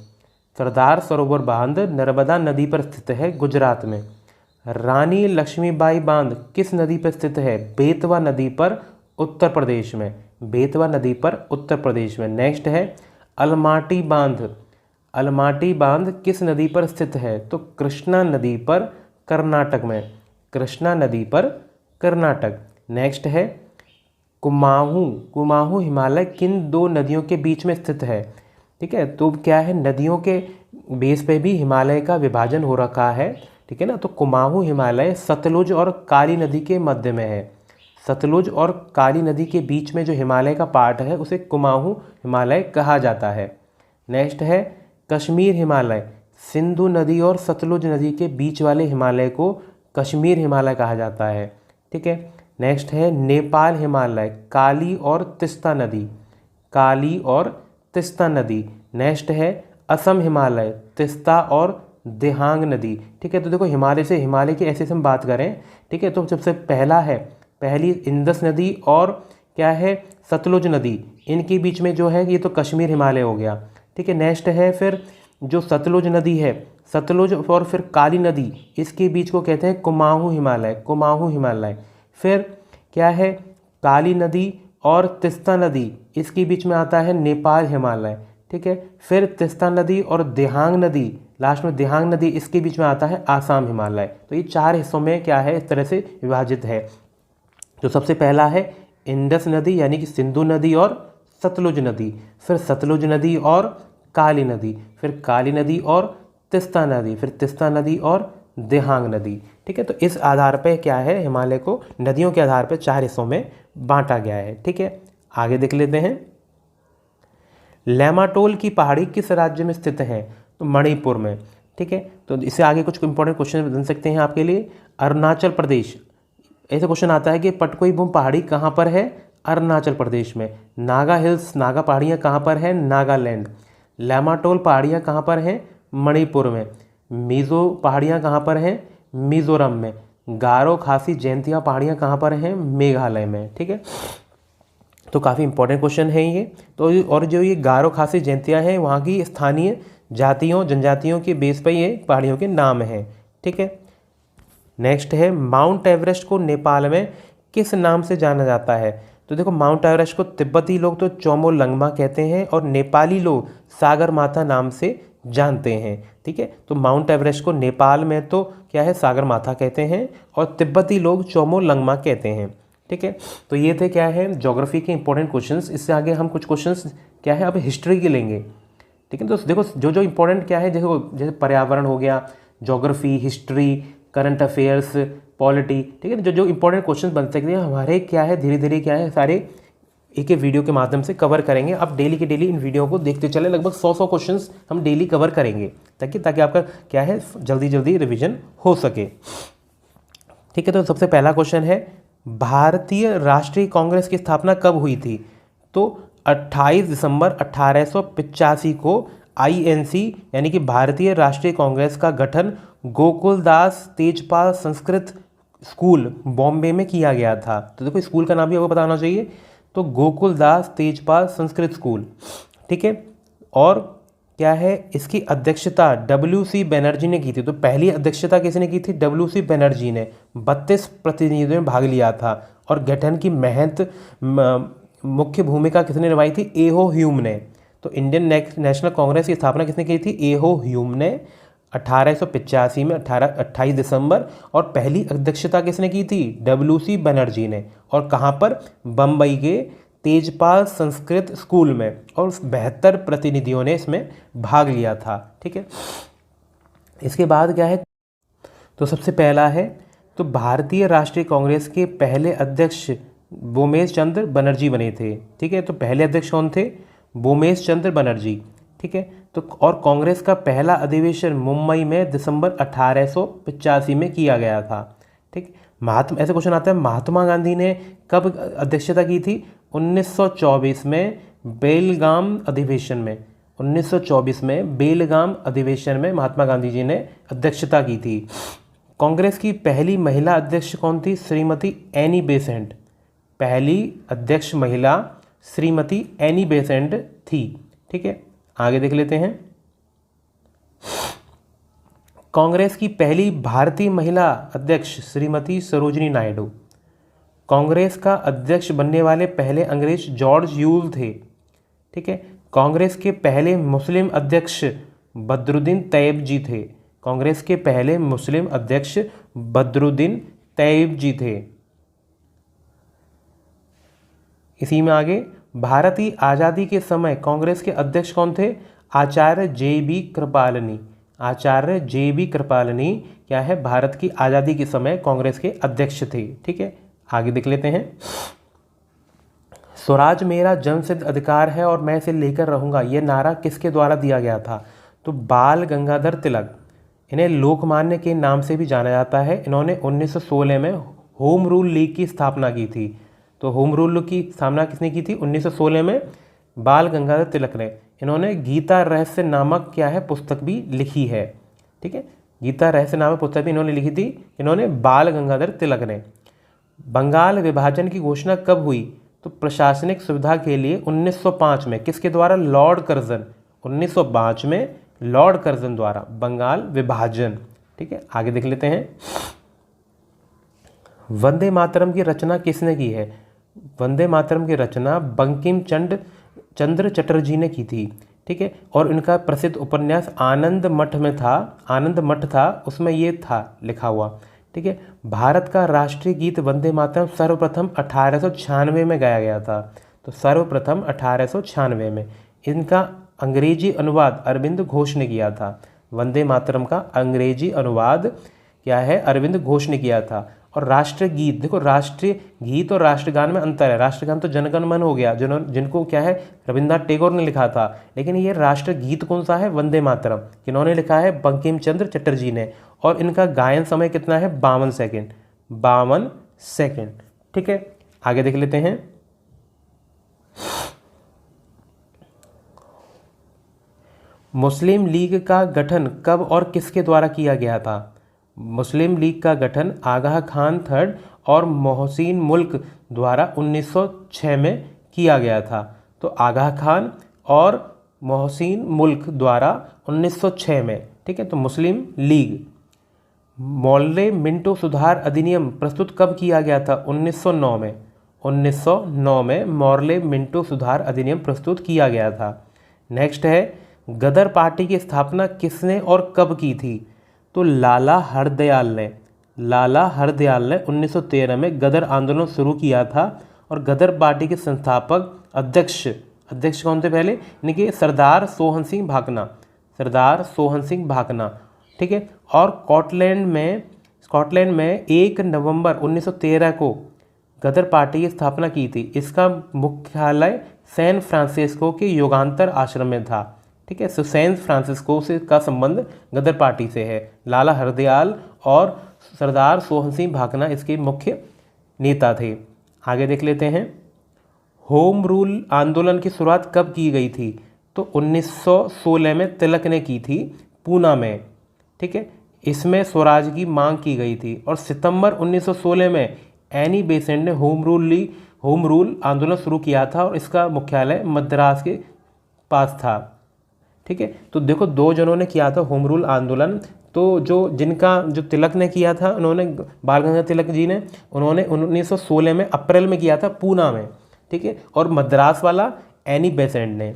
सरदार सरोवर बांध नर्मदा नदी पर स्थित है, गुजरात में। रानी लक्ष्मीबाई बांध किस नदी पर स्थित है? बेतवा नदी पर, उत्तर प्रदेश में। बेतवा नदी पर, उत्तर प्रदेश में। नेक्स्ट है अलमाटी बांध। अलमाटी बांध किस नदी पर स्थित है? तो कृष्णा नदी पर, कर्नाटक में। कृष्णा नदी पर, कर्नाटक। नेक्स्ट है कुमाऊं। कुमाऊं हिमालय किन दो नदियों के बीच में स्थित है? ठीक है, तो क्या है, नदियों के बेस पे भी हिमालय का विभाजन हो रखा है। ठीक है ना, तो कुमाऊं हिमालय सतलुज और काली नदी के मध्य में है। सतलुज और काली नदी के बीच में जो हिमालय का पार्ट है उसे कुमाऊं हिमालय कहा जाता है। नेक्स्ट है कश्मीर हिमालय। सिंधु नदी और सतलुज नदी के बीच वाले हिमालय को कश्मीर हिमालय कहा जाता है। ठीक है, नेक्स्ट है नेपाल हिमालय। काली और तिस्ता नदी। काली और तिस्ता नदी। नेक्स्ट है असम हिमालय। तिस्ता और दिहांग नदी। ठीक है, तो देखो हिमालय से, हिमालय की ऐसे हम बात करें, ठीक है, तो सबसे पहला है, पहली इंदस नदी और क्या है, सतलुज नदी, इनके बीच में जो है ये तो कश्मीर हिमालय हो गया। ठीक है, नेक्स्ट है फिर जो सतलुज नदी है, सतलुज और फिर काली नदी, इसके बीच को कहते हैं कुमाऊं हिमालय। कुमाऊं हिमालय। फिर क्या है, काली नदी और तिस्ता नदी, इसके बीच में आता है नेपाल हिमालय। ठीक है, फिर तिस्ता नदी और दिहांग नदी, लास्ट में दिहांग नदी, इसके बीच में आता है आसाम हिमालय। तो ये 4 हिस्सों में क्या है, इस तरह से विभाजित है। तो सबसे पहला है इंडस नदी यानी कि सिंधु नदी और सतलुज नदी, फिर सतलुज नदी और काली नदी, फिर काली नदी और तिस्ता नदी, फिर तिस्ता नदी और दिहांग नदी। ठीक है, तो इस आधार पे क्या है, हिमालय को नदियों के आधार पे 4 हिस्सों में बांटा गया है। ठीक है, आगे देख लेते हैं। लैमाटोल की पहाड़ी किस राज्य में स्थित है? तो मणिपुर में। ठीक है, तो इससे आगे कुछ इंपॉर्टेंट क्वेश्चन बन सकते हैं आपके लिए। अरुणाचल प्रदेश, ऐसे क्वेश्चन आता है कि पटकोई बूम पहाड़ी कहाँ पर है? अरुणाचल प्रदेश में। नागा हिल्स, नागा पहाड़ियाँ कहाँ पर हैं? नागालैंड। लैमाटोल पहाड़ियाँ कहाँ पर हैं? मणिपुर में। मिज़ो पहाड़ियाँ कहाँ पर हैं? मिज़ोरम में। गारो खासी जयंतिया पहाड़ियाँ कहाँ पर हैं? मेघालय में। ठीक है, तो काफ़ी इंपॉर्टेंट क्वेश्चन है ये। तो और जो ये गारो खासी जयंतिया हैं, वहाँ की स्थानीय जातियों, जनजातियों के बेस पर ये पहाड़ियों के नाम हैं। ठीक है, नेक्स्ट है माउंट एवरेस्ट को नेपाल में किस नाम से जाना जाता है? तो देखो माउंट एवरेस्ट को तिब्बती लोग तो चोमोलंगमा कहते हैं और नेपाली लोग सागर माथा नाम से जानते हैं। ठीक है, तो माउंट एवरेस्ट को नेपाल में तो क्या है, सागर माथा कहते हैं और तिब्बती लोग चोमोलंगमा कहते हैं। ठीक है, तो ये थे क्या है, ज्योग्राफी के इंपॉर्टेंट क्वेश्चंस। इससे आगे हम कुछ क्वेश्चंस क्या है अब हिस्ट्री के लेंगे। ठीक है, तो देखो जो जो इंपॉर्टेंट क्या है, देखो जैसे पर्यावरण हो गया, geography, history, current affairs, polity. ठीक है, जो जो इंपॉर्टेंट क्वेश्चन बन सकते हैं हमारे क्या है, धीरे धीरे क्या है, सारे एक एक वीडियो के माध्यम से कवर करेंगे। अब डेली के डेली इन वीडियो को देखते चले, लगभग 100 क्वेश्चंस हम डेली कवर करेंगे ताकि आपका क्या है, जल्दी जल्दी रिवीजन हो सके। ठीक है, तो सबसे पहला क्वेश्चन है भारतीय राष्ट्रीय कांग्रेस की स्थापना कब हुई थी? तो 28 दिसंबर 1885 को INC यानी कि भारतीय राष्ट्रीय कांग्रेस का गठन गोकुलदास तेजपाल संस्कृत स्कूल बॉम्बे में किया गया था। तो देखो स्कूल का नाम भी आपको पता होना चाहिए, तो गोकुलदास तेजपाल संस्कृत स्कूल। ठीक है, और क्या है, इसकी अध्यक्षता WC बनर्जी ने की थी। तो पहली अध्यक्षता किसने की थी? WC बनर्जी ने। 32 प्रतिनिधियों ने भाग लिया था और गठन की मुख्य भूमिका किसने निभाई थी? एहो ह्यूम ने। तो इंडियन नेशनल कांग्रेस की स्थापना किसने की थी? एहो ह्यूम ने 1885 में 28 दिसंबर। और पहली अध्यक्षता किसने की थी? WC बनर्जी ने। और कहाँ पर? बम्बई के तेजपाल संस्कृत स्कूल में, और 72 प्रतिनिधियों ने इसमें भाग लिया था। ठीक है, इसके बाद क्या है, तो सबसे पहला है तो भारतीय राष्ट्रीय कांग्रेस के पहले अध्यक्ष बोमेश चंद्र बनर्जी बने थे। ठीक है, तो पहले अध्यक्ष कौन थे? बोमेश चंद्र बनर्जी। ठीक है, तो और कांग्रेस का पहला अधिवेशन मुंबई में दिसंबर 1885 में किया गया था। ठीक, ऐसे क्वेश्चन आता है, महात्मा गांधी ने कब अध्यक्षता की थी? 1924 में बेलगाम अधिवेशन में। 1924 में बेलगाम अधिवेशन में महात्मा गांधी जी ने अध्यक्षता की थी। कांग्रेस की पहली महिला अध्यक्ष कौन थी? Shrimati Annie Besant. पहली अध्यक्ष महिला श्रीमती एनी बेसेंट थी। ठीक है, आगे देख लेते हैं। कांग्रेस की पहली भारतीय महिला अध्यक्ष श्रीमती सरोजिनी नायडू। कांग्रेस का अध्यक्ष बनने वाले पहले अंग्रेज जॉर्ज यूल थे। ठीक है, कांग्रेस के पहले मुस्लिम अध्यक्ष बदरुद्दीन तैयब जी थे। कांग्रेस के पहले मुस्लिम अध्यक्ष बदरुद्दीन तैयब जी थे। इसी में आगे, भारतीय आज़ादी के समय कांग्रेस के अध्यक्ष कौन थे? आचार्य जे.बी. कृपलानी। आचार्य जे.बी. कृपलानी क्या है? भारत की आज़ादी के समय कांग्रेस के अध्यक्ष थे। ठीक है, आगे देख लेते हैं। स्वराज मेरा जन्मसिद्ध अधिकार है और मैं इसे लेकर रहूंगा, यह नारा किसके द्वारा दिया गया था? तो बाल गंगाधर तिलक। इन्हें लोकमान्य के नाम से भी जाना जाता है। इन्होंने 1916 में होम रूल लीग की स्थापना की थी। तो होम रूल की स्थापना किसने की थी? 1916 में बाल गंगाधर तिलक ने। इन्होंने गीता रहस्य नामक क्या है पुस्तक भी लिखी है। ठीक है, गीता रहस्य नामक पुस्तक भी इन्होंने लिखी थी। इन्होंने बाल गंगाधर तिलक ने। बंगाल विभाजन की घोषणा कब हुई? तो प्रशासनिक सुविधा के लिए 1905 में। किसके द्वारा? Lord Curzon. 1905 में लॉर्ड कर्जन द्वारा बंगाल विभाजन। ठीक है, आगे देख लेते हैं। वंदे मातरम की रचना किसने की है? वंदे मातरम की रचना बंकिम चंद्र चटर्जी ने की थी। ठीक है, और इनका प्रसिद्ध उपन्यास आनंद मठ में था। आनंद मठ था, उसमें ये था लिखा हुआ। ठीक है, भारत का राष्ट्रीय गीत वंदे मातरम सर्वप्रथम 1896 में गाया गया था। तो सर्वप्रथम 1896 में। इनका अंग्रेजी अनुवाद अरविंद घोष ने किया था। वंदे मातरम का अंग्रेजी अनुवाद क्या है? अरविंद घोष ने किया था। और राष्ट्रीय गीत, देखो राष्ट्रीय गीत और राष्ट्रगान में अंतर है। राष्ट्रगान तो जनगण मन हो गया, जिनको क्या है रविन्द्रनाथ टैगोर ने लिखा था। लेकिन ये राष्ट्रीय गीत कौन सा है? वंदे मातरम। किन्होंने लिखा है? बंकिम चंद्र चटर्जी ने। और इनका गायन समय कितना है? 52 सेकेंड। 52 सेकेंड। ठीक है, आगे देख लेते हैं। मुस्लिम लीग का गठन कब और किसके द्वारा किया गया था? मुस्लिम लीग का गठन आगा खान थर्ड और मोहसिन मुल्क द्वारा 1906 में किया गया था। तो आगा खान और मोहसिन मुल्क द्वारा 1906 में। ठीक है, तो मुस्लिम लीग। मोर्ले मिंटो सुधार अधिनियम प्रस्तुत कब किया गया था? 1909 में। 1909 में मोर्ले मिंटो सुधार अधिनियम प्रस्तुत किया गया था। नेक्स्ट है, गदर पार्टी की स्थापना किसने और कब की थी? तो लाला हरदयाल ने। लाला हरदयाल ने 1913 में गदर आंदोलन शुरू किया था। और गदर पार्टी के संस्थापक अध्यक्ष कौन थे पहले? इनके सरदार सोहन सिंह भाकना। सरदार सोहन सिंह भाकना। ठीक है, और स्कॉटलैंड में 1 नवंबर 1913 को गदर पार्टी की स्थापना की थी। इसका मुख्यालय सैन फ्रांसिस्को के युगांतर आश्रम में था। ठीक है, सैन फ्रांसिस्को से का संबंध गदर पार्टी से है। लाला हरदयाल और सरदार सोहन सिंह भाकना इसके मुख्य नेता थे। आगे देख लेते हैं। होम रूल आंदोलन की शुरुआत कब की गई थी? तो 1916 में तिलक ने की थी, पूना में। ठीक है, इसमें स्वराज की मांग की गई थी। और सितंबर 1916 में एनी बेसेंट ने होम रूल आंदोलन शुरू किया था और इसका मुख्यालय मद्रास के पास था। ठीक है, तो देखो दो जनों ने किया था होम रूल आंदोलन। तो जो तिलक ने किया था, उन्होंने बाल गंगाधर तिलक जी ने, उन्होंने 1916 में अप्रैल में किया था पूना में। ठीक है, और मद्रास वाला एनी बेसेंट ने।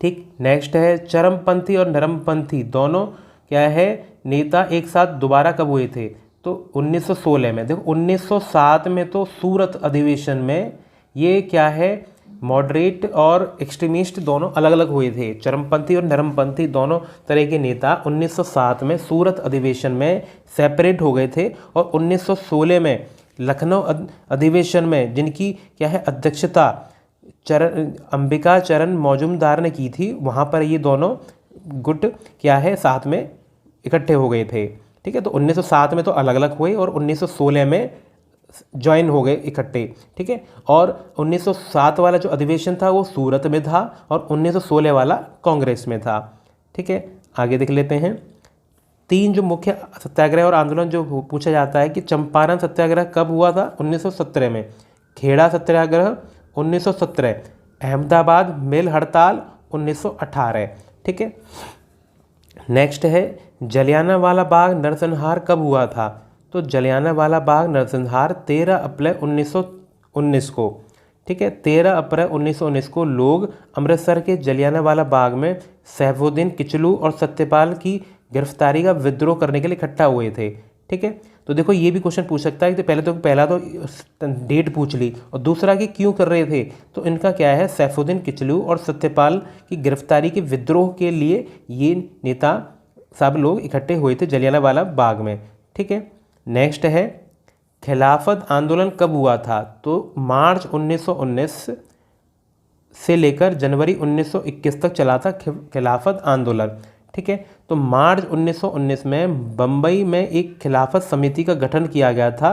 ठीक, नेक्स्ट है, चरमपंथी और नरमपंथी दोनों क्या है नेता एक साथ दोबारा कब हुए थे? तो 1916 में। देखो 1907 में तो सूरत अधिवेशन में ये क्या है मॉडरेट और एक्सट्रीमिस्ट दोनों अलग अलग हुए थे। चरमपंथी और नरमपंथी दोनों तरह के नेता 1907 में सूरत अधिवेशन में सेपरेट हो गए थे। और 1916 में लखनऊ अधिवेशन में जिनकी क्या है अध्यक्षता अंबिका चरण मौजूमदार ने की थी, वहाँ पर ये दोनों गुट क्या है साथ में इकट्ठे हो गए थे। ठीक है, तो 1907 में तो अलग अलग हुए और 1916 में ज्वाइन हो गए इकट्ठे। ठीक है, और 1907 वाला जो अधिवेशन था वो सूरत में था और 1916 वाला कांग्रेस में था। ठीक है, आगे देख लेते हैं। 3 जो मुख्य सत्याग्रह और आंदोलन जो पूछा जाता है कि चंपारण सत्याग्रह कब हुआ था? 1917 में। खेड़ा सत्याग्रह 1917। अहमदाबाद मिल हड़ताल 1918। ठीक है, नेक्स्ट है जलियांवाला बाग नरसंहार कब हुआ था? तो जलियांवाला बाग नरसंहार 13 अप्रैल 1919 को। ठीक है, 13 अप्रैल 1919 को लोग अमृतसर के जलियांवाला बाग में सैफुद्दीन किचलू और सत्यपाल की गिरफ्तारी का विद्रोह करने के लिए इकट्ठा हुए थे। ठीक है, तो देखो ये भी क्वेश्चन पूछ सकता है कि पहला तो डेट पूछ ली और दूसरा कि क्यों कर रहे थे। तो इनका क्या है, सैफुद्दीन किचलू और सत्यपाल की गिरफ्तारी के विद्रोह के लिए ये नेता सब लोग इकट्ठे हुए थे जलियांवाला बाग में। ठीक है, नेक्स्ट है खिलाफत आंदोलन कब हुआ था? तो मार्च 1919 से लेकर जनवरी 1921 तक चला था खिलाफत आंदोलन। ठीक है, तो मार्च 1919 में बम्बई में एक खिलाफत समिति का गठन किया गया था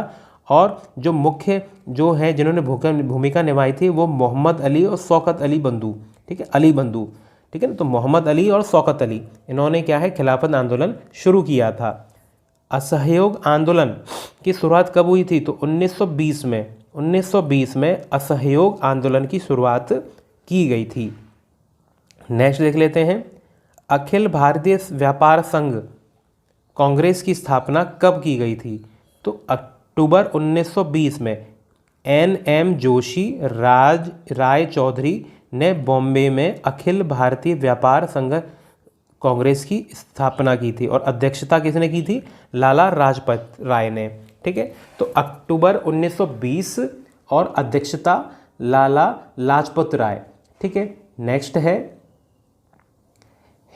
और जो मुख्य जो है जिन्होंने भूमिका निभाई थी वो मोहम्मद अली और शौकत अली बंधु। ठीक है, अली बंधु। ठीक है ना, तो मोहम्मद अली और शौकत अली इन्होंने क्या है खिलाफत आंदोलन शुरू किया था। असहयोग आंदोलन की शुरुआत कब हुई थी? तो 1920 में। 1920 में असहयोग आंदोलन की शुरुआत की गई थी। नेक्स्ट देख लेते हैं, अखिल भारतीय व्यापार संघ कांग्रेस की स्थापना कब की गई थी? तो अक्टूबर 1920 में NM जोशी राय चौधरी ने बॉम्बे में अखिल भारतीय व्यापार संघ कांग्रेस की स्थापना की थी और अध्यक्षता किसने की थी? लाला लाजपत राय ने। ठीक है, तो अक्टूबर 1920 और अध्यक्षता लाला लाजपत राय। ठीक है, नेक्स्ट है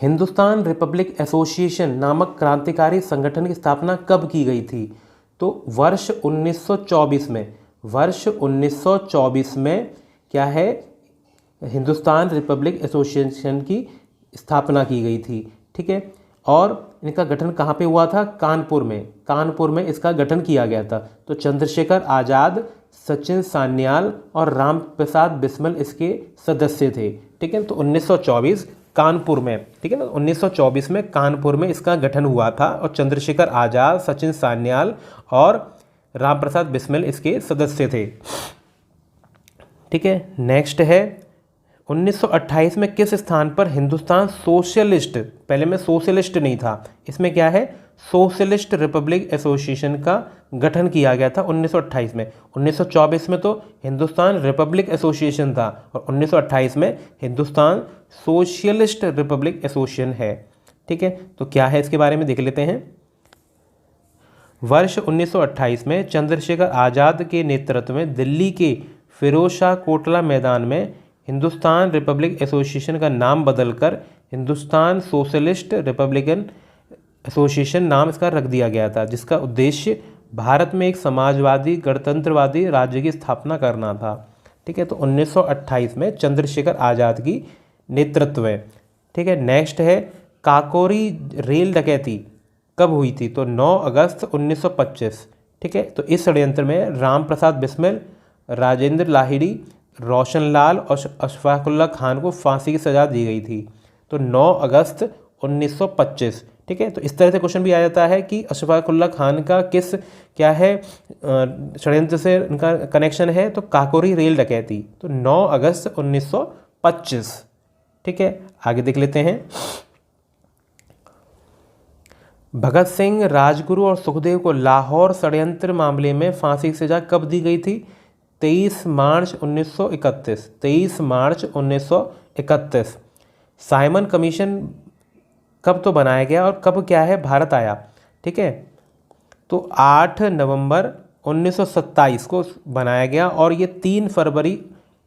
हिंदुस्तान रिपब्लिक एसोसिएशन नामक क्रांतिकारी संगठन की स्थापना कब की गई थी? तो वर्ष 1924 में। वर्ष 1924 में क्या है हिंदुस्तान रिपब्लिक एसोसिएशन की स्थापना की गई थी। ठीक है, और इनका गठन कहाँ पे हुआ था? कानपुर में। कानपुर में इसका गठन किया गया था। तो चंद्रशेखर आज़ाद, सचिन सान्याल और राम प्रसाद बिस्मिल इसके सदस्य थे। ठीक है, तो 1924 कानपुर में। ठीक है ना, 1924 में कानपुर में इसका गठन हुआ था और चंद्रशेखर आज़ाद, सचिन सान्याल और राम प्रसाद बिस्मिल इसके सदस्य थे। ठीक है, नेक्स्ट है 1928 में किस स्थान पर हिंदुस्तान सोशलिस्ट, पहले में सोशलिस्ट नहीं था, इसमें क्या है सोशलिस्ट रिपब्लिक एसोसिएशन का गठन किया गया था 1928 में। 1924 में तो हिंदुस्तान रिपब्लिक एसोसिएशन था और 1928 में हिंदुस्तान सोशलिस्ट रिपब्लिक एसोसिएशन है। ठीक है, तो क्या है इसके बारे में देख लेते हैं। वर्ष 1928 में चंद्रशेखर आज़ाद के नेतृत्व में दिल्ली के फिरोज शाह कोटला मैदान में हिंदुस्तान रिपब्लिक एसोसिएशन का नाम बदलकर हिंदुस्तान सोशलिस्ट रिपब्लिकन एसोसिएशन नाम इसका रख दिया गया था, जिसका उद्देश्य भारत में एक समाजवादी गणतंत्रवादी राज्य की स्थापना करना था। ठीक है, तो 1928 में चंद्रशेखर आज़ाद की नेतृत्व में। ठीक है, नेक्स्ट है काकोरी रेल डकैती कब हुई थी? तो 9 अगस्त 1925। ठीक है, तो इस षड्यंत्र में राम प्रसाद बिस्मिल, राजेंद्र लाहिड़ी, रोशनलाल और अशफाकुल्ला खान को फांसी की सज़ा दी गई थी। तो 9 अगस्त 1925। ठीक है, तो इस तरह से क्वेश्चन भी आ जाता है कि अशफाकुल्ला खान का किस क्या है षड्यंत्र से उनका कनेक्शन है? तो काकोरी रेल डकैती। तो 9 अगस्त 1925। ठीक है, आगे देख लेते हैं। भगत सिंह, राजगुरु और सुखदेव को लाहौर षड्यंत्र मामले में फांसी की सजा कब दी गई थी? 23 मार्च 1931। 23 मार्च 1931। साइमन कमीशन कब तो बनाया गया और कब क्या है भारत आया? ठीक है, तो 8 नवंबर 1927 को बनाया गया और ये 3 फरवरी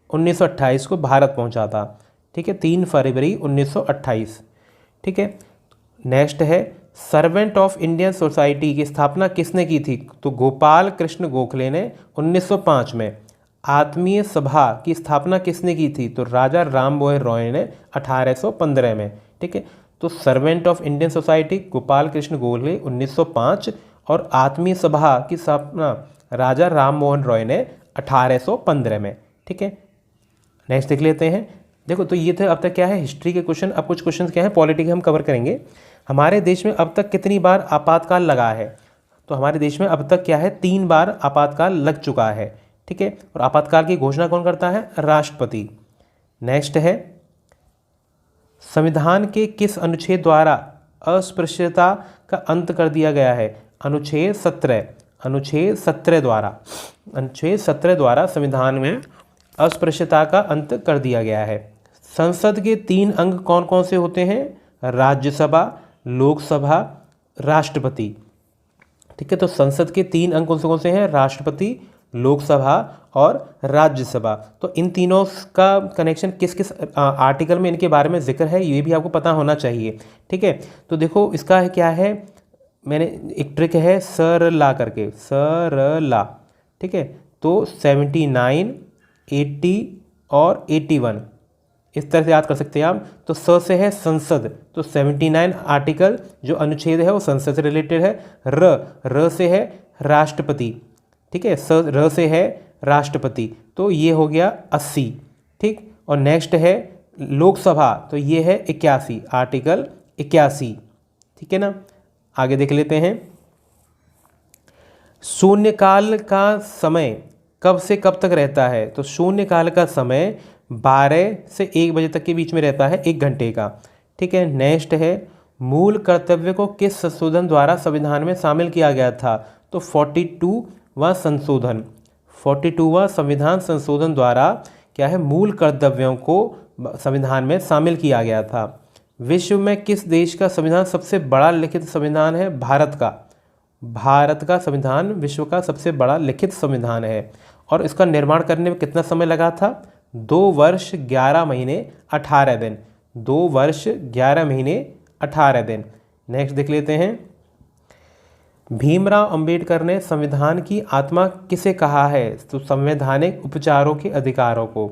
1928 को भारत पहुंचा था। ठीक है, 3 फरवरी 1928। ठीक है, नेक्स्ट है सर्वेंट ऑफ इंडियन सोसाइटी की स्थापना किसने की थी? तो गोपाल कृष्ण गोखले ने 1905 में। आत्मीय सभा की स्थापना किसने की थी? तो राजा राममोहन रॉय ने 1815 में। ठीक है, तो servant of Indian society Gopal Krishna Gokhale 1905 और आत्मीय सभा की स्थापना राजा राममोहन रॉय ने 1815 में। ठीक है, नेक्स्ट देख लेते हैं। देखो, तो ये थे अब तक क्या है हिस्ट्री के क्वेश्चन। अब कुछ क्वेश्चन क्या है पॉलिटी के हम कवर करेंगे। हमारे देश में अब तक कितनी बार आपातकाल लगा है? तो हमारे देश में अब तक क्या है 3 बार आपातकाल लग चुका है। ठीक है, और आपातकाल की घोषणा कौन करता है? राष्ट्रपति। नेक्स्ट है, संविधान के किस अनुच्छेद द्वारा अस्पृश्यता का अंत कर दिया गया है? अनुच्छेद 17। अनुच्छेद 17 द्वारा, अनुच्छेद 17 द्वारा संविधान में अस्पृश्यता का अंत कर दिया गया है। संसद के 3 अंग कौन कौन से होते हैं? राज्यसभा, लोकसभा, राष्ट्रपति। ठीक है, तो संसद के 3 अंग कौन से हैं? राष्ट्रपति, लोकसभा और राज्यसभा। तो इन तीनों का कनेक्शन किस किस आर्टिकल में इनके बारे में जिक्र है ये भी आपको पता होना चाहिए। ठीक है, तो देखो इसका है क्या है, मैंने एक ट्रिक है सरला करके, सरला। ठीक है, तो 79, 80 और 81 इस तरह से याद कर सकते हैं आप। तो स से है संसद, तो 79 आर्टिकल जो अनुच्छेद है वो संसद से रिलेटेड है। र से है राष्ट्रपति। ठीक है, र से है राष्ट्रपति, तो ये हो गया 80। ठीक, और नेक्स्ट है लोकसभा, तो ये है 81, आर्टिकल 81। ठीक है ना, आगे देख लेते हैं। शून्यकाल का समय कब से कब तक रहता है? तो शून्यकाल का समय 12 से 1 बजे तक के बीच में रहता है, 1 घंटे का। ठीक है, नेक्स्ट है, मूल कर्तव्य को किस संशोधन द्वारा संविधान में शामिल किया गया था? तो 42वां संशोधन, 42वां संविधान संशोधन द्वारा क्या है मूल कर्तव्यों को संविधान में शामिल किया गया था। विश्व में किस देश का संविधान सबसे बड़ा लिखित संविधान है? भारत का। भारत का संविधान विश्व का सबसे बड़ा लिखित संविधान है और इसका निर्माण करने में कितना समय लगा था? 2 वर्ष 11 महीने 18 दिन। 2 वर्ष 11 महीने 18 दिन। नेक्स्ट देख लेते हैं। भीमराव अंबेडकर ने संविधान की आत्मा किसे कहा है? तो संवैधानिक उपचारों के अधिकारों को।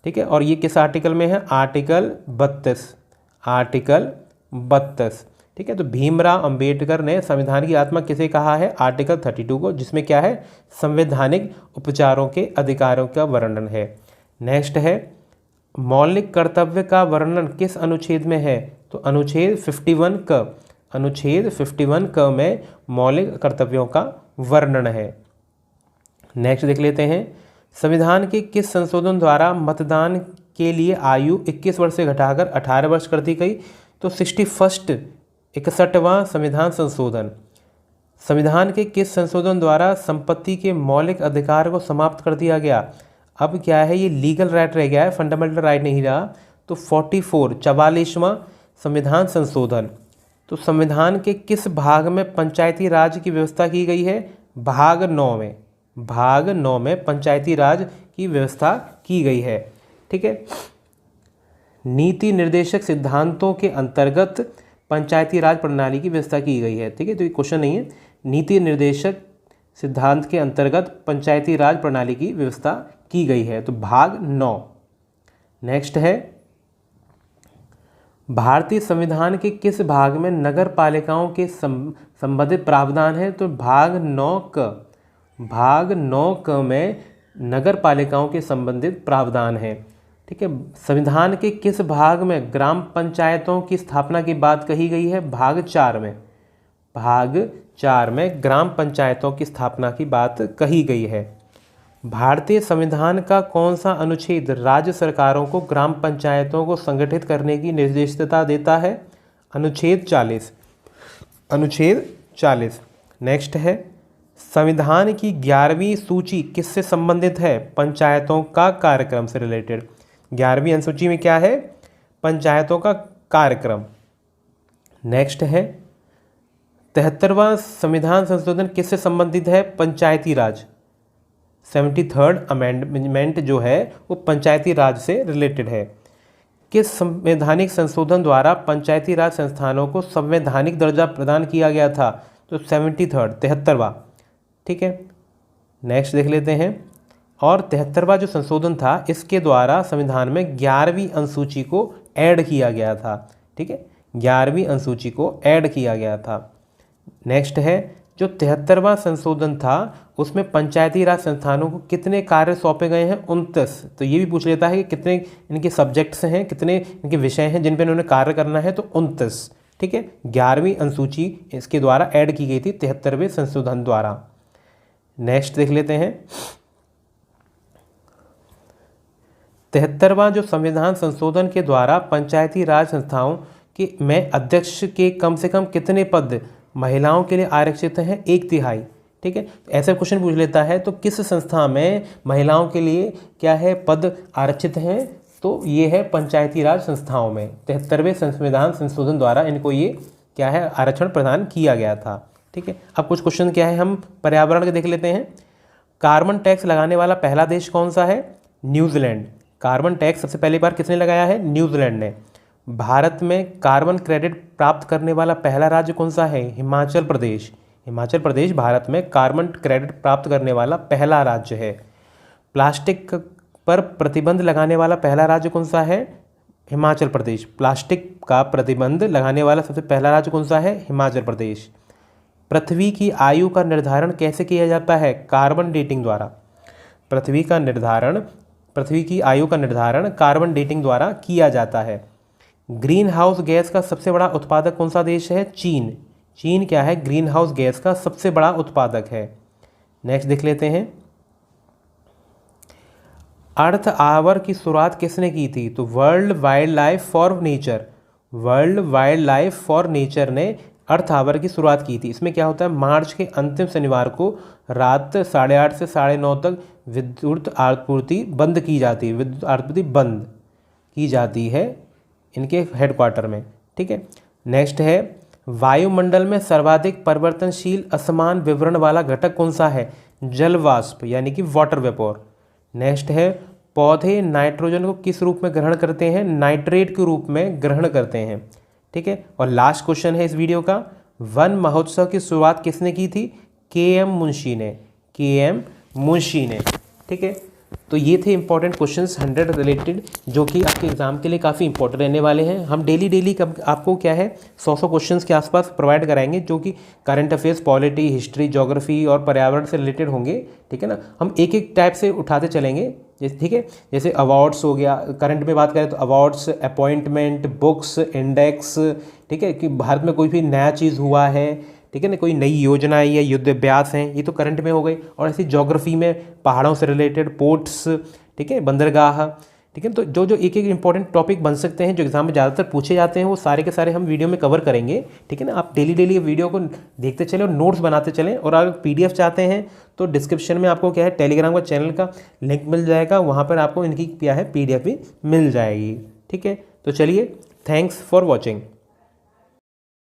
ठीक है, और ये किस आर्टिकल में है? आर्टिकल 32। आर्टिकल 32। ठीक है, तो भीमराव अंबेडकर ने संविधान की आत्मा किसे कहा है? आर्टिकल 32 को, जिसमें क्या है संवैधानिक उपचारों के अधिकारों का वर्णन है। नेक्स्ट है, मौलिक कर्तव्य का वर्णन किस अनुच्छेद में है? तो अनुच्छेद 51 क। अनुच्छेद 51 क में मौलिक कर्तव्यों का वर्णन है। नेक्स्ट देख लेते हैं। संविधान के किस संशोधन द्वारा मतदान के लिए आयु 21 वर्ष से घटाकर 18 वर्ष कर दी गई? तो 61वां संविधान संशोधन। संविधान के किस संशोधन द्वारा संपत्ति के मौलिक अधिकार को समाप्त कर दिया गया? अब क्या है, ये लीगल राइट रह गया है, फंडामेंटल राइट नहीं रहा। तो 44वां संविधान संशोधन। तो संविधान के किस भाग में पंचायती राज की व्यवस्था की गई है? भाग 9 में। भाग 9 में पंचायती राज की व्यवस्था की गई है। ठीक है, नीति निर्देशक सिद्धांतों के अंतर्गत पंचायती राज प्रणाली की व्यवस्था की गई है। ठीक है, तो ये क्वेश्चन नहीं है। नीति निर्देशक सिद्धांत के अंतर्गत पंचायती राज प्रणाली की व्यवस्था की गई है, तो भाग 9। नेक्स्ट है, भारतीय संविधान के किस भाग में नगर पालिकाओं के संबंधित प्रावधान है? तो भाग 9 क। भाग 9 क में नगर पालिकाओं के संबंधित प्रावधान है। ठीक है, संविधान के किस भाग में ग्राम पंचायतों की स्थापना की बात कही गई है? भाग 4 में। भाग 4 में ग्राम पंचायतों की स्थापना की बात कही गई है। भारतीय संविधान का कौन सा अनुच्छेद राज्य सरकारों को ग्राम पंचायतों को संगठित करने की निर्देशितता देता है? अनुच्छेद 40। अनुच्छेद 40। नेक्स्ट है, संविधान की 11वीं सूची किससे संबंधित है? पंचायतों का कार्यक्रम से रिलेटेड। 11वीं अनुसूची में क्या है? पंचायतों का कार्यक्रम। नेक्स्ट है, 73वां संविधान संशोधन किससे संबंधित है? पंचायती राज। 73rd अमेंडमेंट जो है वो पंचायती राज से रिलेटेड है। किस संवैधानिक संशोधन द्वारा पंचायती राज संस्थानों को संवैधानिक दर्जा प्रदान किया गया था? तो 73वां। ठीक है, नेक्स्ट देख लेते हैं। और 73वां जो संशोधन था इसके द्वारा संविधान में 11वीं अनुसूची को ऐड किया गया था। ठीक है, 11वीं अनुसूची को ऐड किया गया था। नेक्स्ट है जो 73वां संशोधन था उसमें पंचायती राज संस्थानों को कितने कार्य सौंपे गए हैं? 29। तो ये भी पूछ लेता है कि कितने इनके सब्जेक्ट्स हैं, कितने इनके विषय हैं जिन पर इन्होंने कार्य करना है, तो 29। ठीक है, 11वीं अनुसूची इसके द्वारा ऐड की गई थी 73वें संशोधन द्वारा। नेक्स्ट देख लेते हैं 73वां जो संविधान संशोधन के द्वारा पंचायती राज संस्थाओं के में अध्यक्ष के कम से कम कितने पद महिलाओं के लिए आरक्षित हैं? 1/3। ठीक है, ऐसे क्वेश्चन पूछ लेता है तो किस संस्था में महिलाओं के लिए क्या है पद आरक्षित हैं? तो ये है पंचायती राज संस्थाओं में 73वें संविधान संशोधन द्वारा इनको ये क्या है आरक्षण प्रदान किया गया था। ठीक है, अब कुछ क्वेश्चन क्या है हम पर्यावरण के देख लेते हैं। कार्बन टैक्स लगाने वाला पहला देश कौन सा है? न्यूजीलैंड। कार्बन टैक्स सबसे पहली बार किसने लगाया है? न्यूजीलैंड ने। भारत में कार्बन क्रेडिट प्राप्त करने वाला पहला राज्य कौन सा है? हिमाचल प्रदेश। हिमाचल प्रदेश भारत में कार्बन क्रेडिट प्राप्त करने वाला पहला राज्य है। प्लास्टिक पर प्रतिबंध लगाने वाला पहला राज्य कौन सा है? हिमाचल प्रदेश। प्लास्टिक का प्रतिबंध लगाने वाला सबसे पहला राज्य कौन सा है? हिमाचल प्रदेश। पृथ्वी की आयु का निर्धारण कैसे किया जाता है? कार्बन डेटिंग द्वारा। पृथ्वी की आयु का निर्धारण कार्बन डेटिंग द्वारा किया जाता है। ग्रीन हाउस गैस का सबसे बड़ा उत्पादक कौन सा देश है? चीन। चीन क्या है? ग्रीन हाउस गैस का सबसे बड़ा उत्पादक है। नेक्स्ट देख लेते हैं अर्थ आवर की शुरुआत किसने की थी? तो world wild life for nature. World wild life for nature ने अर्थ आवर की शुरुआत की थी। इसमें क्या होता है मार्च के अंतिम शनिवार को रात 8:30 से 9:30 तक विद्युत आपूर्ति बंद की जाती है। विद्युत आपूर्ति बंद की जाती है इनके हेडक्वार्टर में। ठीक है, नेक्स्ट है वायुमंडल में सर्वाधिक परिवर्तनशील असमान विवरण वाला घटक कौन सा है? जल वाष्प यानी कि वाटर वेपोर। नेक्स्ट है पौधे नाइट्रोजन को किस रूप में ग्रहण करते हैं? नाइट्रेट के रूप में ग्रहण करते हैं। ठीक है, और लास्ट क्वेश्चन है इस वीडियो का, वन महोत्सव की शुरुआत किसने की थी? के.एम. मुंशी ने। के.एम. मुंशी ने। ठीक है, तो ये थे इंपॉर्टेंट क्वेश्चंस 100 रिलेटेड जो कि आपके एग्जाम के लिए काफ़ी इंपॉर्टेंट रहने वाले हैं। हम डेली आपको क्या है 100 क्वेश्चंस के आसपास प्रोवाइड कराएंगे जो कि current affairs, polity, history, geography और पर्यावरण से रिलेटेड होंगे। ठीक है ना, हम एक एक टाइप से उठाते चलेंगे। ठीक है, जैसे अवार्ड्स हो गया, करंट में बात करें तो अवार्ड्स, अपॉइंटमेंट, बुक्स, इंडेक्स। ठीक है, कि भारत में कोई भी नया चीज़ हुआ है, ठीक है ना, कोई नई योजना या युद्ध अभ्यास हैं, ये तो करंट में हो गई। और ऐसी ज्योग्राफी में पहाड़ों से रिलेटेड, पोर्ट्स, ठीक है, बंदरगाह। ठीक है, तो जो एक इंपॉर्टेंट टॉपिक बन सकते हैं जो एग्जाम में ज़्यादातर पूछे जाते हैं वो सारे के सारे हम वीडियो में कवर करेंगे। ठीक है ना, आप डेली वीडियो को देखते चलें और नोट्स बनाते चलें। और अगर PDF चाहते हैं तो डिस्क्रिप्शन में आपको क्या है टेलीग्राम का चैनल का लिंक मिल जाएगा, वहाँ पर आपको इनकी क्या है PDF भी मिल जाएगी। ठीक है, तो चलिए, थैंक्स फॉर वॉचिंग।